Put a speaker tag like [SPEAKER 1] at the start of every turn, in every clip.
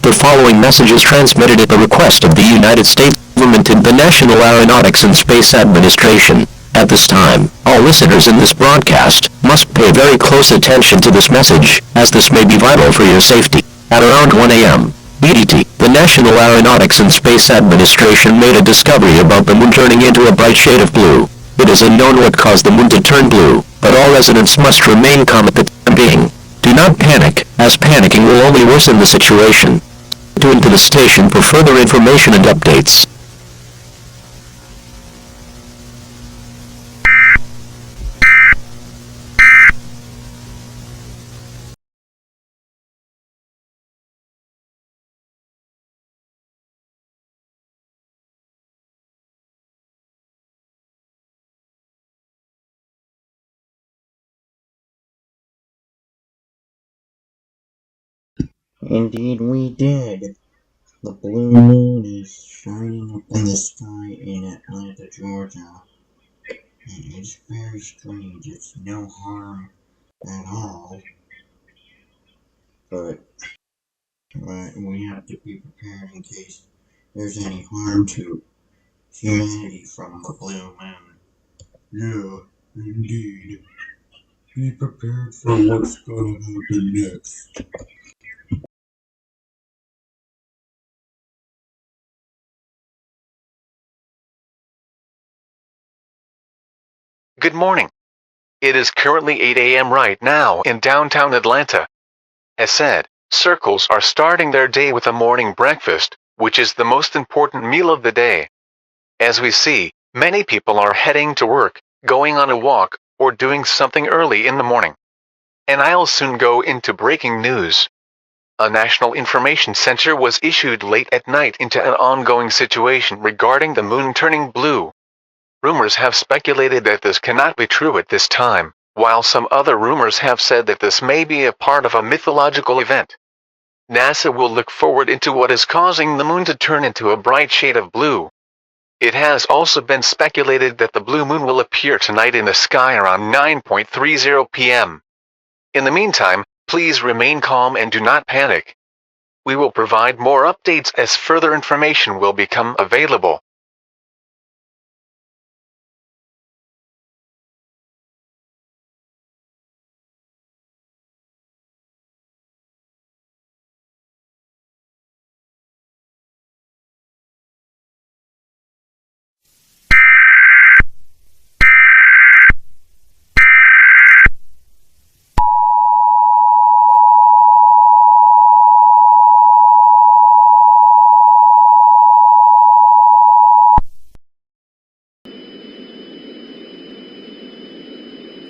[SPEAKER 1] The following message is transmitted at the request of the United States government and the National Aeronautics and Space Administration. At this time, all listeners in this broadcast must pay very close attention to this message, as this may be vital for your safety. At around 1 a.m. BDT, the National Aeronautics and Space Administration made a discovery about the moon turning into a bright shade of blue. It is unknown what caused the moon to turn blue, but all residents must remain calm at the time being. Do not panic, as panicking will only worsen the situation. Tune to the station for further information and updates.
[SPEAKER 2] Indeed we did. The blue moon is shining up in the sky in Atlanta, Georgia. And it's very strange. It's no harm at all. But we have to be prepared in case there's any harm to humanity from the blue moon. Yeah, indeed. Be prepared for what's gonna happen next.
[SPEAKER 3] Good morning. It is currently 8 a.m. right now in downtown Atlanta. As said, circles are starting their day with a morning breakfast, which is the most important meal of the day. As we see, many people are heading to work, going on a walk, or doing something early in the morning. And I'll soon go into breaking news. A National Information Center was issued late at night into an ongoing situation regarding the moon turning blue. Rumors have speculated that this cannot be true at this time, while some other rumors have said that this may be a part of a mythological event. NASA will look forward into what is causing the moon to turn into a bright shade of blue. It has also been speculated that the blue moon will appear tonight in the sky around 9:30 p.m. In the meantime, please remain calm and do not panic. We will provide more updates as further information will become available.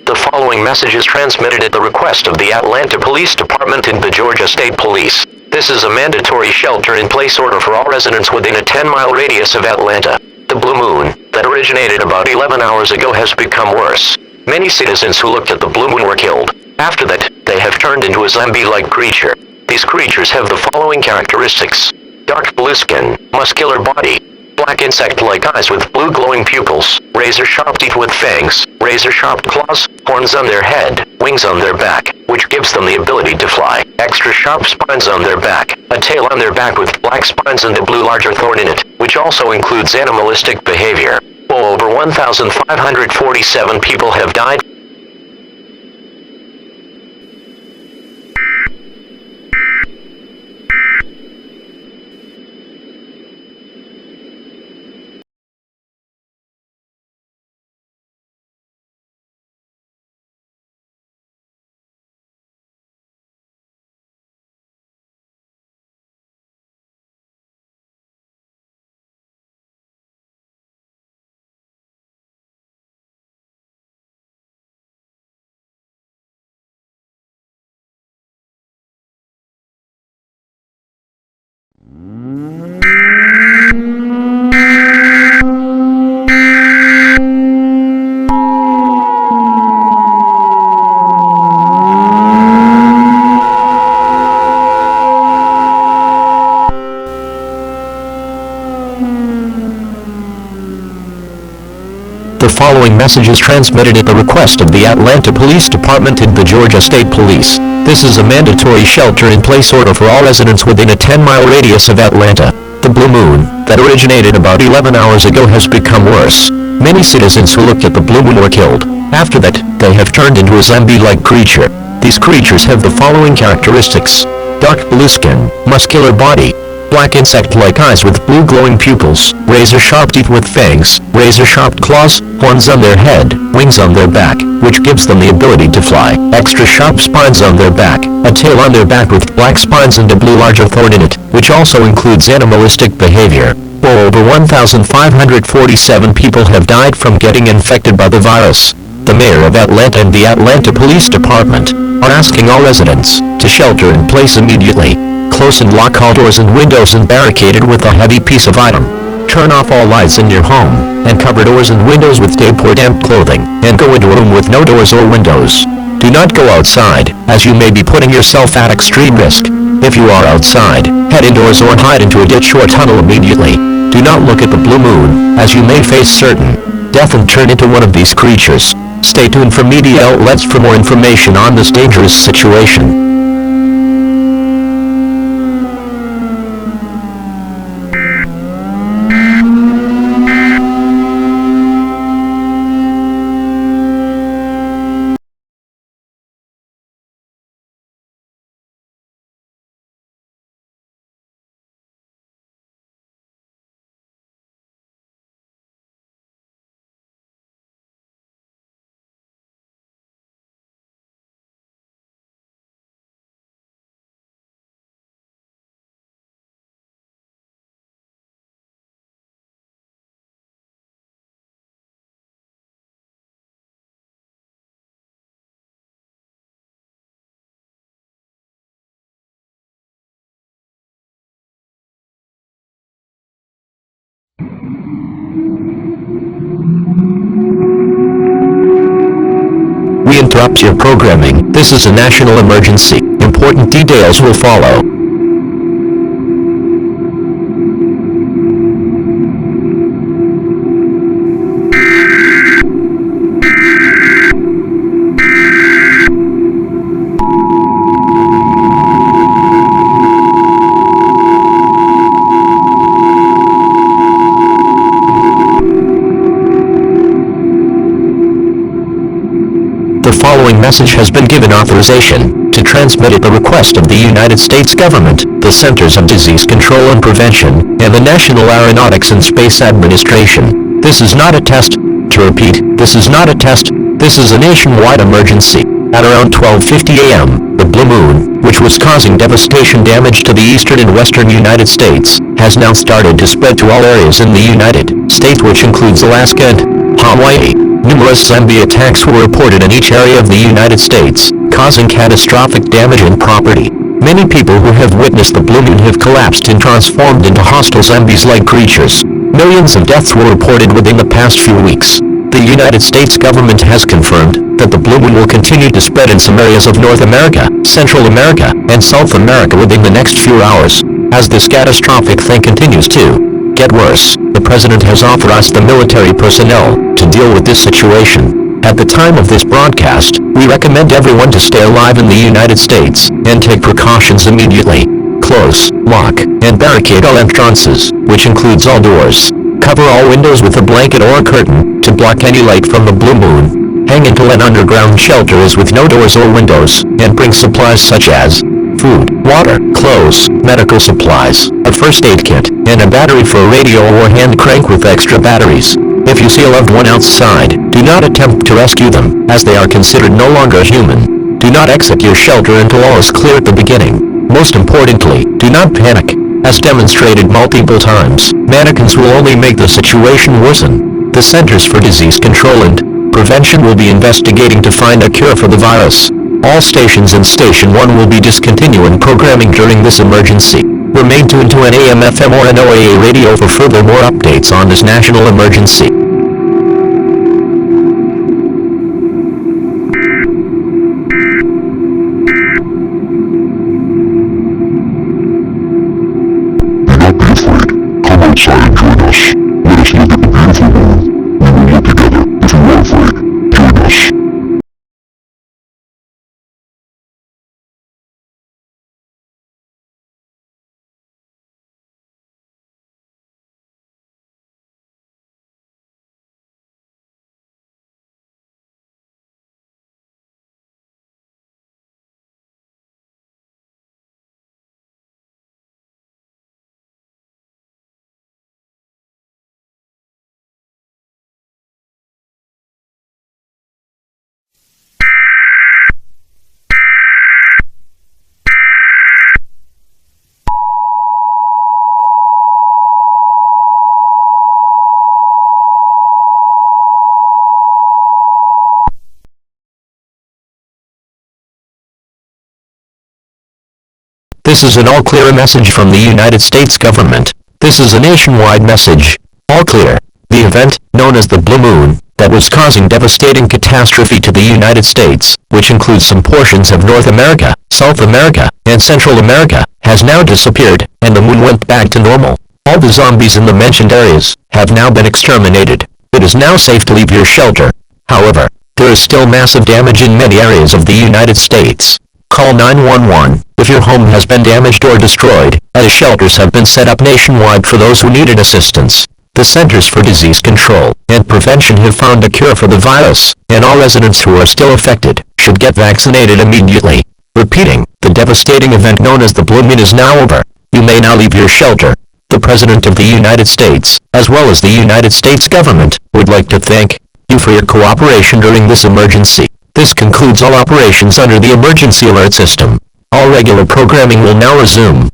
[SPEAKER 1] The following message is transmitted at the request of the Atlanta Police Department and the Georgia State Police. This is a mandatory shelter-in-place order for all residents within a 10-mile radius of Atlanta. The blue moon, that originated about 11 hours ago, has become worse. Many citizens who looked at the blue moon were killed. After that, they have turned into a zombie-like creature. These creatures have the following characteristics: dark blue skin, muscular body, black insect-like eyes with blue glowing pupils, razor-sharp teeth with fangs, razor-sharp claws, horns on their head, wings on their back, which gives them the ability to fly, extra sharp spines on their back, a tail on their back with black spines and a blue larger thorn in it, which also includes animalistic behavior. Over 1,547 people have died. The following message is transmitted at the request of the Atlanta Police Department and the Georgia State Police. This is a mandatory shelter-in-place order for all residents within a 10-mile radius of Atlanta. The blue moon, that originated about 11 hours ago, has become worse. Many citizens who looked at the blue moon were killed. After that, they have turned into a zombie-like creature. These creatures have the following characteristics: dark blue skin, muscular body, black insect-like eyes with blue glowing pupils, razor-sharp teeth with fangs, razor-sharp claws, horns on their head, wings on their back, which gives them the ability to fly, extra-sharp spines on their back, a tail on their back with black spines and a blue larger thorn in it, which also includes animalistic behavior. Over 1,547 people have died from getting infected by the virus. The mayor of Atlanta and the Atlanta Police Department are asking all residents to shelter in place immediately. Close and lock all doors and windows and barricade it with a heavy piece of item. Turn off all lights in your home, and cover doors and windows with tape or damp clothing, and go into a room with no doors or windows. Do not go outside, as you may be putting yourself at extreme risk. If you are outside, head indoors or hide into a ditch or tunnel immediately. Do not look at the blue moon, as you may face certain death and turn into one of these creatures. Stay tuned for media outlets for more information on this dangerous situation. We interrupt your programming. This is a national emergency. Important details will follow. The following message has been given authorization to transmit at the request of the United States government, the Centers of Disease Control and Prevention, and the National Aeronautics and Space Administration. This is not a test. To repeat, this is not a test. This is a nationwide emergency. At around 12:50 a.m., the blue moon, which was causing devastation damage to the eastern and western United States, has now started to spread to all areas in the United States, which includes Alaska and Hawaii. Numerous zombie attacks were reported in each area of the United States, causing catastrophic damage and property. Many people who have witnessed the blue moon have collapsed and transformed into hostile zombies-like creatures. Millions of deaths were reported within the past few weeks. The United States government has confirmed that the blue moon will continue to spread in some areas of North America, Central America, and South America within the next few hours. As this catastrophic thing continues to get worse, the president has authorized the military personnel to deal with this situation. At the time of this broadcast, we recommend everyone to stay alive in the United States and take precautions immediately. Close, lock, and barricade all entrances, which includes all doors. Cover all windows with a blanket or a curtain to block any light from the blue moon. Hang into an underground shelter as with no doors or windows, and bring supplies such as food, water, clothes, medical supplies, a first aid kit, and a battery for a radio or hand crank with extra batteries. If you see a loved one outside, do not attempt to rescue them, as they are considered no longer human. Do not exit your shelter until all is clear at the beginning. Most importantly, do not panic. As demonstrated multiple times, mannequins will only make the situation worsen. The Centers for Disease Control and Prevention will be investigating to find a cure for the virus. All stations in Station 1 will be discontinuing programming during this emergency. Remain tuned to an AM, FM, or an OAA radio for further more updates on this national emergency.
[SPEAKER 4] Do not be afraid. Come outside and join us. Let us look at the beautiful world. We will live together. If you are afraid, join us.
[SPEAKER 1] This is an all-clear message from the United States government. This is a nationwide message. All clear. The event, known as the Blue Moon, that was causing devastating catastrophe to the United States, which includes some portions of North America, South America, and Central America, has now disappeared, and the moon went back to normal. All the zombies in the mentioned areas have now been exterminated. It is now safe to leave your shelter. However, there is still massive damage in many areas of the United States. Call 911 if your home has been damaged or destroyed, as shelters have been set up nationwide for those who needed assistance. The Centers for Disease Control and Prevention have found a cure for the virus, and all residents who are still affected should get vaccinated immediately. Repeating, the devastating event known as the Blue Moon is now over. You may now leave your shelter. The President of the United States, as well as the United States government, would like to thank you for your cooperation during this emergency. This concludes all operations under the emergency alert system. All regular programming will now resume.